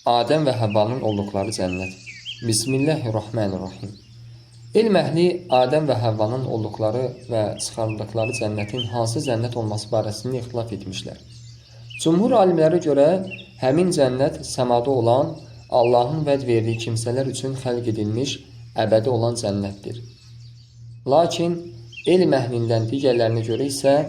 Adəm və Həvvanın olduqları cənnət. Bismillahirrahmanirrahim. Elm əhli Adəm və Həvvanın olduqları və çıxarıldıqları cənnətin hansı cənnət olması barəsində ixtilaf etmişlər. Cümhur alimlərə görə həmin cənnət səmada olan, Allahın vəd verdiyi kimsələr üçün xəlq edilmiş, əbədi olan cənnətdir. Lakin elm əhlindən digərlərinə görə isə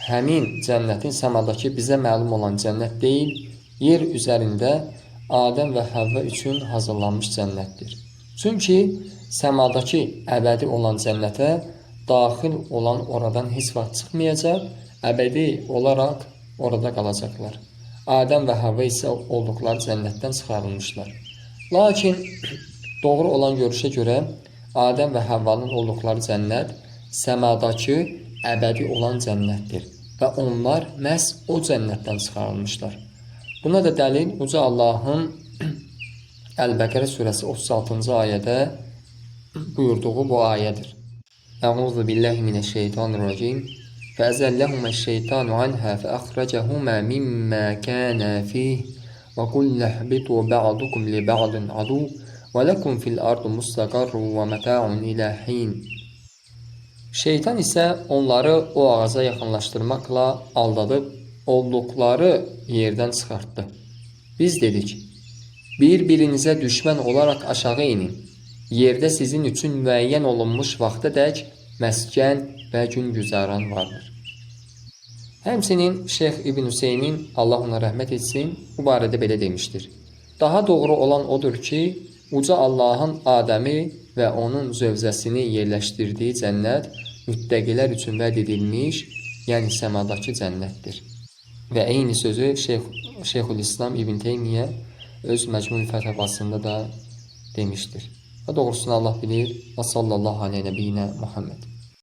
həmin cənnətin səmadakı bizə məlum olan cənnət deyil, yer üzərində Adəm və Həvva üçün hazırlanmış cənnətdir. Çünki səmadakı əbədi olan cənnətə daxil olan oradan heç vaxt çıxmayacaq, əbədi olaraq orada qalacaqlar. Adəm və Həvva isə olduqları cənnətdən çıxarılmışlar. Lakin doğru olan görüşə görə Adəm və Həvvanın olduqları cənnət səmadakı əbədi olan cənnətdir və onlar məhz o cənnətdən çıxarılmışlar. Buna da dəlil Uca Allahın Əl-Bəqərə surəsi 36-cı ayədə buyurduğu bu ayədir. Əuzu billahi minəşşeytanirracim. Fəəzəlləhumə-şeytanu anhə fəəxrəcəhumə mimmə kənə fih və qullə hbitu bə'dukum li bə'din adu və ləkum fil-ardu mustaqarru və məta'un ilə hin. Şeytan isə onları o ağaca yaxınlaşdırmaqla aldadıb olduqları yerdən çıxartdı. Biz dedik, bir-birinizə düşmən olaraq aşağı inin. Yerdə sizin üçün müəyyən olunmuş vaxta dək məskən və gün güzəran vardır. Həmçinin Şeyx İbn Hüseymin, Allah ona rəhmət etsin, bu barədə belə demişdir. Daha doğru olan odur ki, Uca Allahın Adəmi və onun zövcəsini yerləşdirdiyi cənnət müttəqilər üçün vəd edilmiş, yəni səmadakı cənnətdir. Və eyni sözü Şeyxülislam İbn Teymiyyə öz Məcmul Fətavasında da demişdir. Və doğrusunu Allah bilir. Və sallallahu aleyhi nəbiyyinə Muhammed.